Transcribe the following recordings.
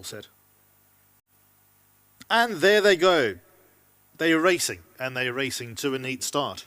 set. And there they go. They're racing, and they're racing to a neat start.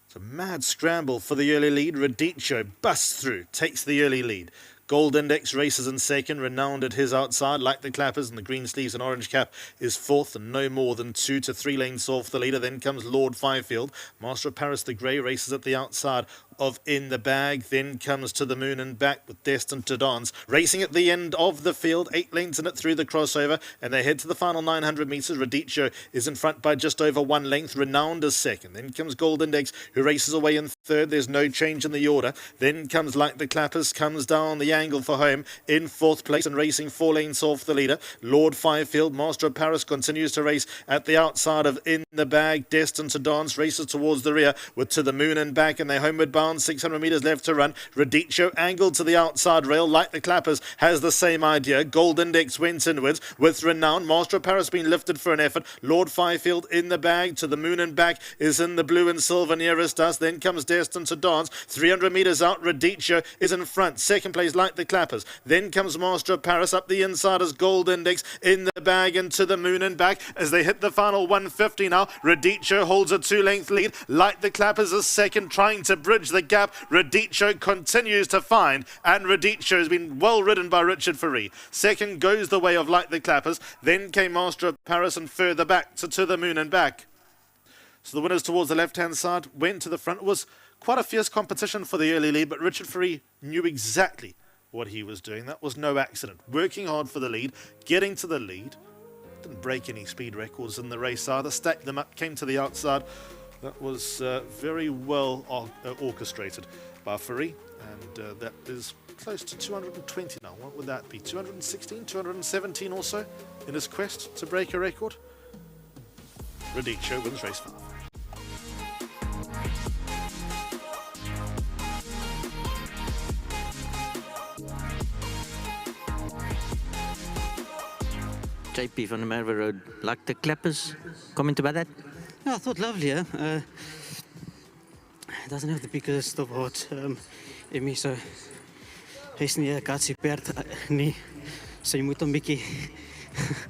It's a mad scramble for the early lead. Radicchio busts through, takes the early lead. Gold Index races in second, Renowned at his outside, like the Clappers, and the green sleeves and orange cap is fourth, and no more than 2 to 3 lengths off the leader. Then comes Lord Fifield. Master of Paris the Grey races at the outside of In the Bag. Then comes To the Moon and Back with Destined to Dance. Racing at the end of the field, 8 lengths in it through the crossover, and they head to the final 900 metres. Radicchio is in front by just over 1 length. Renowned is second. Then comes Gold Index, who races away in third. There's no change in the order. Then comes Like the Clappers, comes down the angle for home in fourth place and racing 4 lengths off the leader. Lord Fifield, Master of Paris, continues to race at the outside of In the Bag. Destined to Dance races towards the rear with To the Moon and Back, and they're homeward bound. 600 metres left to run. Radicchio angled to the outside rail. Like the Clappers has the same idea. Gold Index went inwards with Renowned. Master of Paris being lifted for an effort. Lord Fifield In the Bag. To the Moon and Back is in the blue and silver nearest us. Then comes Destined to Dance. 300 metres out. Radicchio is in front. Second place Like the Clappers. Then comes Master of Paris up the inside as Gold Index In the Bag and To the Moon and Back as they hit the final 150 now. Radicchio holds a 2-length lead. Like the Clappers is second, trying to bridge the gap. Radicchio continues to find, and Radicchio has been well ridden by Richard Ferree. Second goes the way of Like the Clappers. Then came Master of Paris, and further back To the Moon and Back. So the winners towards the left-hand side went to the front. It was quite a fierce competition for the early lead, but Richard Ferree knew exactly what he was doing. That was no accident. Working hard for the lead, getting to the lead. Didn't break any speed records in the race either. Stacked them up, came to the outside. That was very well orchestrated by Ferree, and that is close to 220 now. What would that be? 216, 217 or so in his quest to break a record? Radicchio wins race 5. JP van the Merwe Road, Like the Clappers. Comment about that? Yeah, I thought lovely, yeah. It doesn't have the biggest of heart in me, so hy's nie 'n katsie perd nie. So jy moet hom bietjie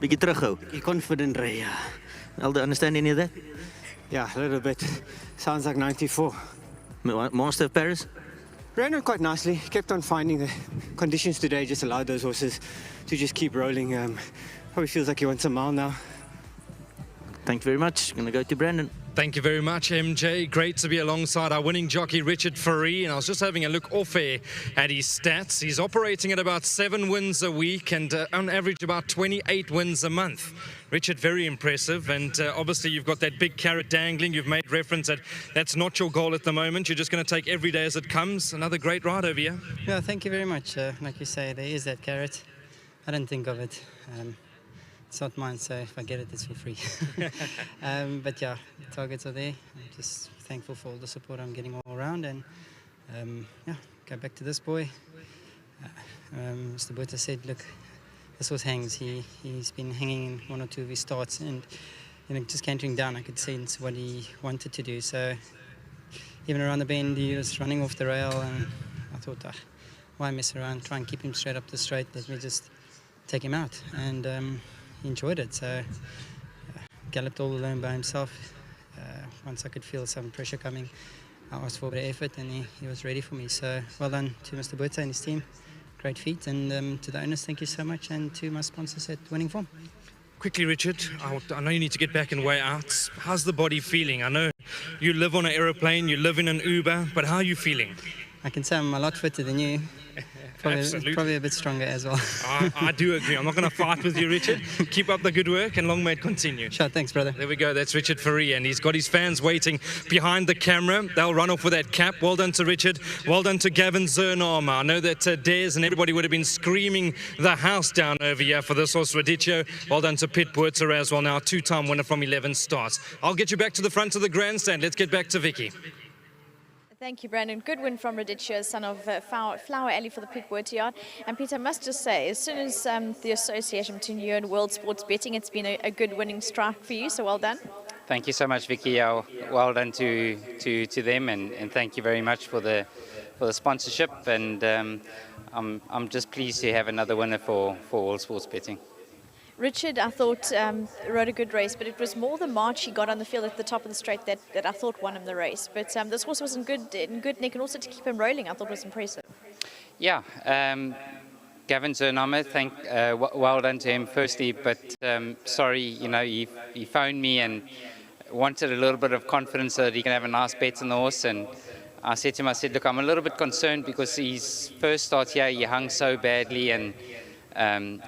terughou. bietjie confident ry, ja. Aldo, understand any of that? Yeah, a little bit. Sounds like 94. Master of Paris? Ran on quite nicely. Kept on finding the conditions today just allowed those horses to just keep rolling. Probably feels like he wants a mile now. Thank you very much. Going to go to Brandon. Thank you very much, MJ. Great to be alongside our winning jockey, Richard Ferree. And I was just having a look off air at his stats. He's operating at about 7 wins a week and on average about 28 wins a month. Richard, very impressive. And obviously you've got that big carrot dangling. You've made reference that that's not your goal at the moment. You're just going to take every day as it comes. Another great ride over here. Yeah, thank you very much. Like you say, there is that carrot. I didn't think of it. It's not mine, so if I get it, it's for free. But yeah, the targets are there. I'm just thankful for all the support I'm getting all around, and yeah, go back to this boy. Mr. Botha said, look, this horse hangs. He's been hanging in 1 or 2 of his starts, and just cantering down, I could sense what he wanted to do. So even around the bend, he was running off the rail, and I thought, why mess around? Try and keep him straight up the straight. Let me just take him out, and he enjoyed it. So galloped all alone by himself. Once I could feel some pressure coming, I asked for a bit of effort, and he was ready for me. So well done to Mr. Botha and his team. Great feat. And to the owners, thank you so much, and to my sponsors at Winning Form. Quickly, Richard, I know you need to get back and weigh out. How's the body feeling? I know you live on an aeroplane, you live in an Uber, but how are you feeling? I can say I'm a lot fitter than you. Probably a bit stronger as well. I do agree. I'm not going to fight with you, Richard. Keep up the good work, and long may it continue. Sure, thanks, brother. There we go. That's Richard Ferree, and he's got his fans waiting behind the camera. They'll run off with that cap. Well done to Richard. Well done to Gavin Zernarmer. I know that Des and everybody would have been screaming the house down over here for this horse, Radicchio. Well done to Pit Botha as well. Now, 2-time winner from 11 starts. I'll get you back to the front of the grandstand. Let's get back to Vicky. Thank you, Brandon. Good win from Radicchio, son of Flower Alley for the Pit Botha yard. And Peter, I must just say, as soon as the association between you and World Sports Betting, it's been a good winning strike for you, so well done. Thank you so much, Vicky. Well done to them, and thank you very much for the sponsorship. And I'm just pleased to have another winner for All Sports Betting. Richard, I thought, rode a good race, but it was more the march he got on the field at the top of the straight that I thought won him the race. But this horse was in good nick, and also to keep him rolling, I thought was impressive. Yeah, Gavin Zernhammer, well done to him firstly, but sorry, you know, he phoned me and wanted a little bit of confidence so that he can have a nice bet on the horse, and I said to him, look, I'm a little bit concerned because his first start here, he hung so badly, and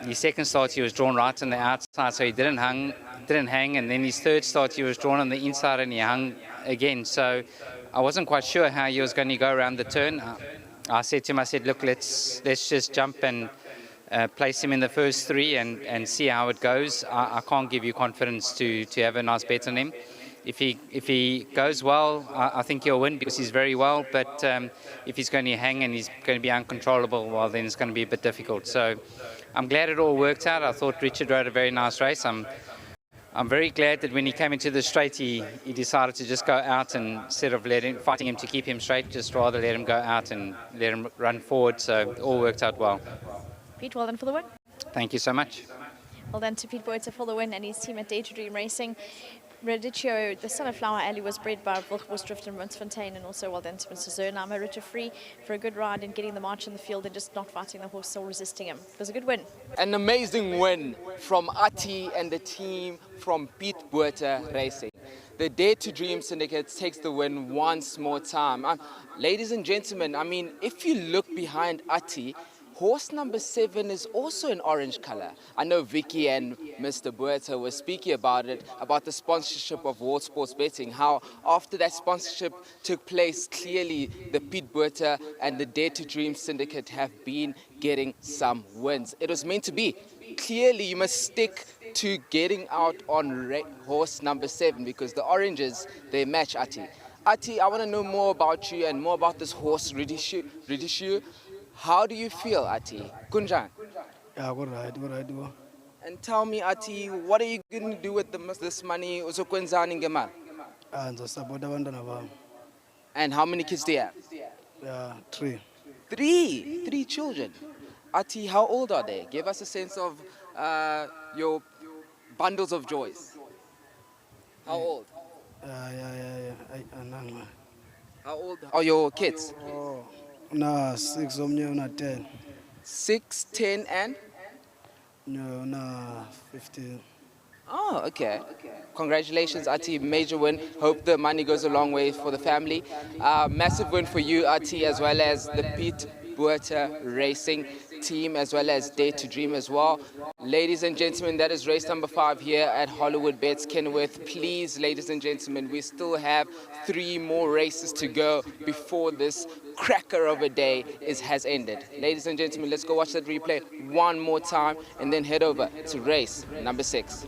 his second start, he was drawn right on the outside, so he didn't hang, and then his third start, he was drawn on the inside and he hung again, so I wasn't quite sure how he was going to go around the turn. I said to him, look, let's just jump and place him in the first three and see how it goes. I can't give you confidence to have a nice bet on him. If he goes well, I think he'll win because he's very well. But if he's going to hang and he's going to be uncontrollable, well, then it's going to be a bit difficult. So I'm glad it all worked out. I thought Richard rode a very nice race. I'm very glad that when he came into the straight, he decided to just go out, and instead of fighting him to keep him straight, just rather let him go out and let him run forward. So it all worked out well. Pete, well done for the win. Thank you so much. Well done to Pete Boerter for the win and his team at Day to Dream Racing. Radicchio, the son of Flower Alley, was bred by Wilgersdrift and Winsfontein, and also well done to Mr. Zernhammer. Richard Free for a good ride and getting the march in the field and just not fighting the horse or resisting him. It was a good win. An amazing win from Ati and the team from Pete Boerter Racing. The Dare to Dream Syndicate takes the win once more time. Ladies and gentlemen, I mean, if you look behind Ati, horse number 7 is also an orange color. I know Vicky and Mr. Boerter were speaking about it, about the sponsorship of World Sports Betting, how after that sponsorship took place, clearly the Pete Boerter and the Dare to Dream Syndicate have been getting some wins. It was meant to be. Clearly, you must stick to getting out on horse number 7 because the oranges, they match Ati. Ati, I want to know more about you and more about this horse, Radicchio. How do you feel, Ati? Kunjan? Yeah, all right. And tell me, Ati, what are you going to do with this money? And how many kids do you have? Yeah, 3. Three children. Ati, how old are they? Give us a sense of your bundles of joys. How old? Yeah. How old are your kids? Nah, 6 not 10. 6, 10, and? No, nah, 15. Oh, okay. Congratulations, Ati. Major win. Hope the money goes a long way for the family. Massive win for you, Ati, as well as the Pete Boerter Racing team, as well as Dare to Dream as well. Ladies and gentlemen, that is race number 5 here at Hollywood Bets Kenilworth. Please, ladies and gentlemen, we still have 3 more races to go before this cracker of a day has ended. Ladies and gentlemen, let's go watch that replay one more time and then head over to race number 6.